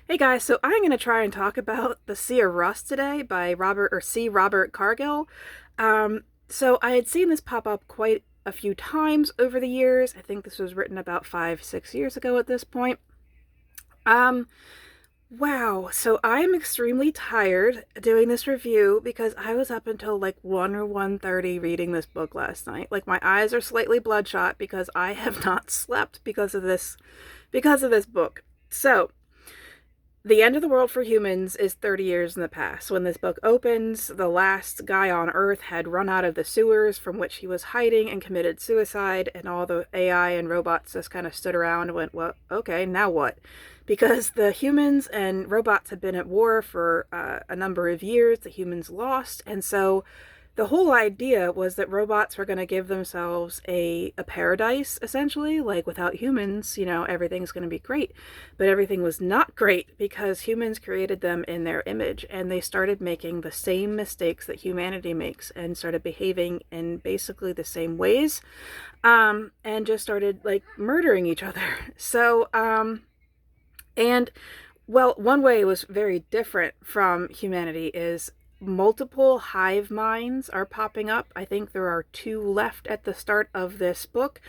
Hey guys, so I'm going to try and talk about The Sea of Rust today by Robert Cargill. So I had seen this pop up quite a few times over the years. I think this was written about 5, 6 years ago at this point. Um, wow. So I am extremely tired doing this review because I was up until like 1 or 1:30 reading this book last night. Like my eyes are slightly bloodshot because I have not slept because of this book. So, the end of the world for humans is 30 years in the past. When this book opens, the last guy on Earth had run out of the sewers from which he was hiding and committed suicide, and all the AI and robots just kind of stood around and went, well, okay, now what? Because the humans and robots had been at war for a number of years, the humans lost, and so the whole idea was that robots were going to give themselves a paradise, essentially. Like without humans, everything's going to be great. But everything was not great because humans created them in their image and they started making the same mistakes that humanity makes and started behaving in basically the same ways, and just started like murdering each other. And well, one way it was very different from humanity is multiple hive minds are popping up. I think there are two left at the start of this book.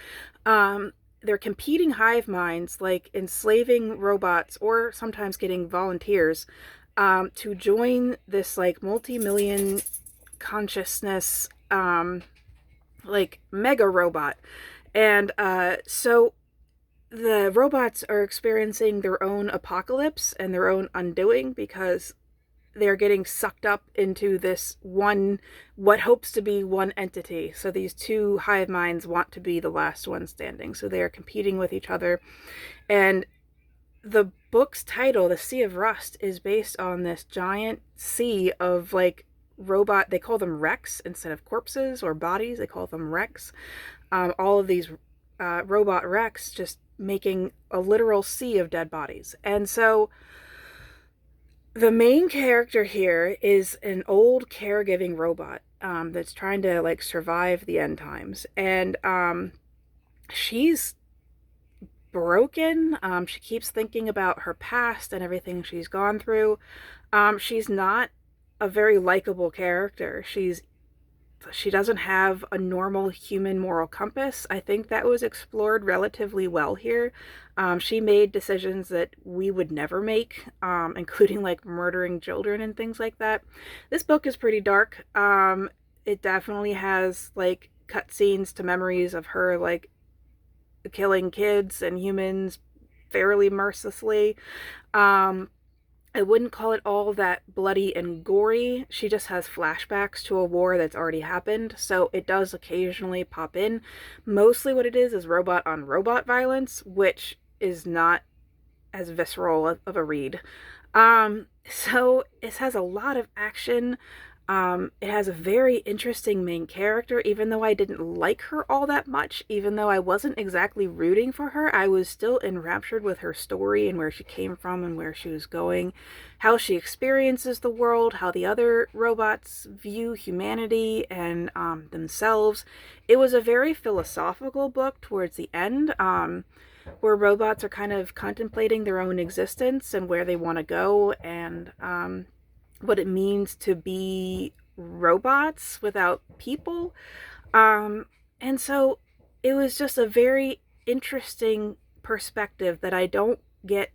They're competing hive minds, like enslaving robots or sometimes getting volunteers to join this like multi-million consciousness like mega robot. And so the robots are experiencing their own apocalypse and their own undoing because they're getting sucked up into this one, what hopes to be one entity. So these two hive minds want to be the last one standing. So they are competing with each other. And the book's title, The Sea of Rust, is based on this giant sea of like robot, they call them wrecks instead of corpses or bodies, they call them wrecks. All of these robot wrecks just making a literal sea of dead bodies. And so the main character here is an old caregiving robot that's trying to like survive the end times, and she's broken. She keeps thinking about her past and everything she's gone through. She's not a very likable character. She doesn't have a normal human moral compass. I think that was explored relatively well here. She made decisions that we would never make, including like murdering children and things like that. This book is pretty dark. It definitely has like cutscenes to memories of her like killing kids and humans fairly mercilessly. I wouldn't call it all that bloody and gory. She just has flashbacks to a war that's already happened, so it does occasionally pop in. Mostly what it is robot on robot violence, which is not as visceral of a read. So it has a lot of action. It has a very interesting main character, even though I didn't like her all that much, even though I wasn't exactly rooting for her, I was still enraptured with her story and where she came from and where she was going, how she experiences the world, how the other robots view humanity and themselves. It was a very philosophical book towards the end, where robots are kind of contemplating their own existence and where they want to go, and what it means to be robots without people. And so it was just a very interesting perspective that I don't get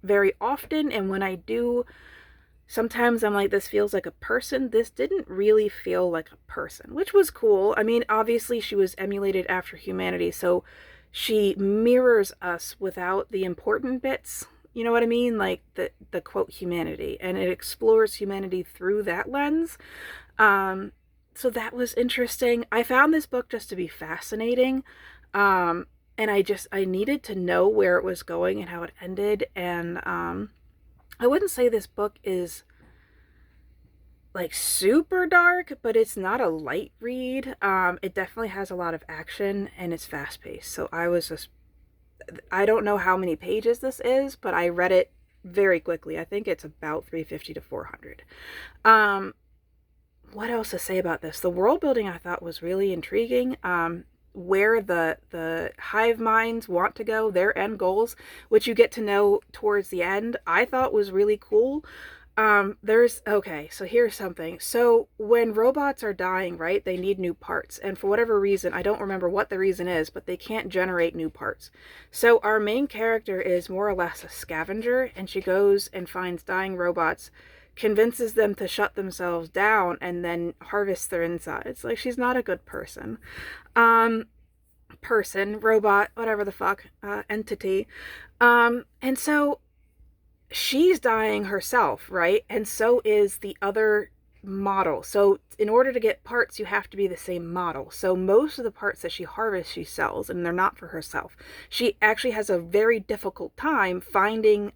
very often. And when I do, sometimes I'm like, this feels like a person. This didn't really feel like a person, which was cool. I mean, obviously, she was emulated after humanity, so she mirrors us without the important bits. You know what I mean? Like the quote humanity, and it explores humanity through that lens. So that was interesting. I found this book just to be fascinating. And I needed to know where it was going and how it ended. And I wouldn't say this book is like super dark, but it's not a light read. It definitely has a lot of action and it's fast paced. So I don't know how many pages this is, but I read it very quickly. I think it's about 350 to 400. What else to say about this? The world building I thought was really intriguing. where the hive minds want to go, their end goals, which you get to know towards the end, I thought was really cool. Okay, so here's something. So when robots are dying, right, they need new parts. And for whatever reason, I don't remember what the reason is, but they can't generate new parts. So our main character is more or less a scavenger, and she goes and finds dying robots, convinces them to shut themselves down, and then harvests their insides. Like, she's not a good person. Um, robot, whatever the fuck, entity. And so she's dying herself, right? And so is the other model. So in order to get parts, you have to be the same model. So most of the parts that she harvests, she sells, and they're not for herself. She actually has a very difficult time finding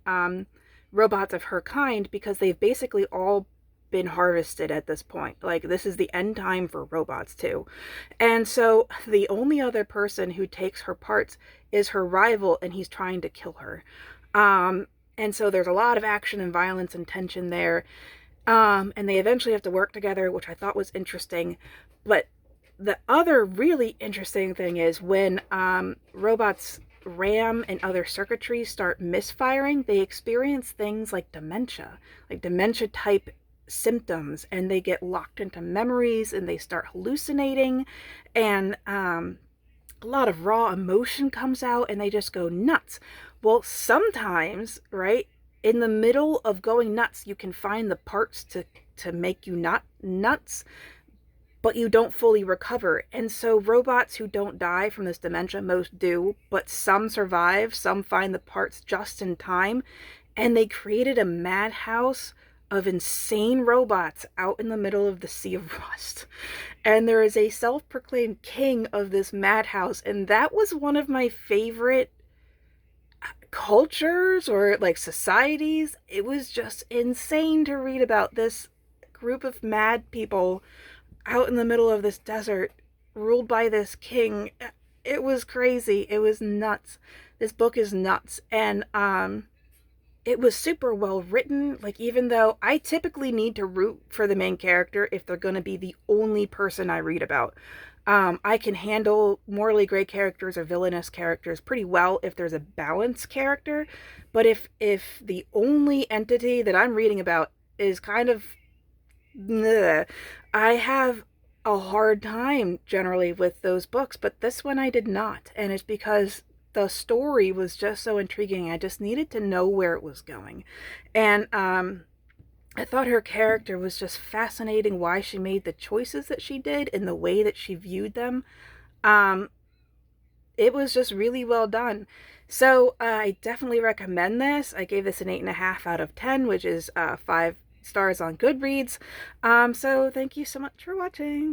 robots of her kind because they've basically all been harvested at this point. Like, this is the end time for robots too. And so the only other person who takes her parts is her rival, and he's trying to kill her. Um, and so there's a lot of action and violence and tension there. And they eventually have to work together, which I thought was interesting. But the other really interesting thing is when robots RAM and other circuitry start misfiring, they experience things like dementia type symptoms, and they get locked into memories and they start hallucinating, and a lot of raw emotion comes out, and they just go nuts. Well, sometimes, right, in the middle of going nuts, you can find the parts to make you not nuts, but you don't fully recover. And so robots who don't die from this dementia, most do, but some survive, some find the parts just in time, and they created a madhouse of insane robots out in the middle of the Sea of Rust. And there is a self-proclaimed king of this madhouse, and that was one of my favorite cultures or like societies. It was just insane to read about this group of mad people out in the middle of this desert ruled by this king. It was crazy. It was nuts. This book is nuts. And it was super well written. Like, even though I typically need to root for the main character if they're going to be the only person I read about. I can handle morally gray characters or villainous characters pretty well if there's a balanced character. But if the only entity that I'm reading about is kind of bleh, I have a hard time generally with those books. But this one I did not, and it's because the story was just so intriguing. I just needed to know where it was going. And I thought her character was just fascinating, why she made the choices that she did and the way that she viewed them. Um, it was just really well done. So I definitely recommend this. I gave this an 8.5 out of 10, which is 5 stars on Goodreads. So thank you so much for watching.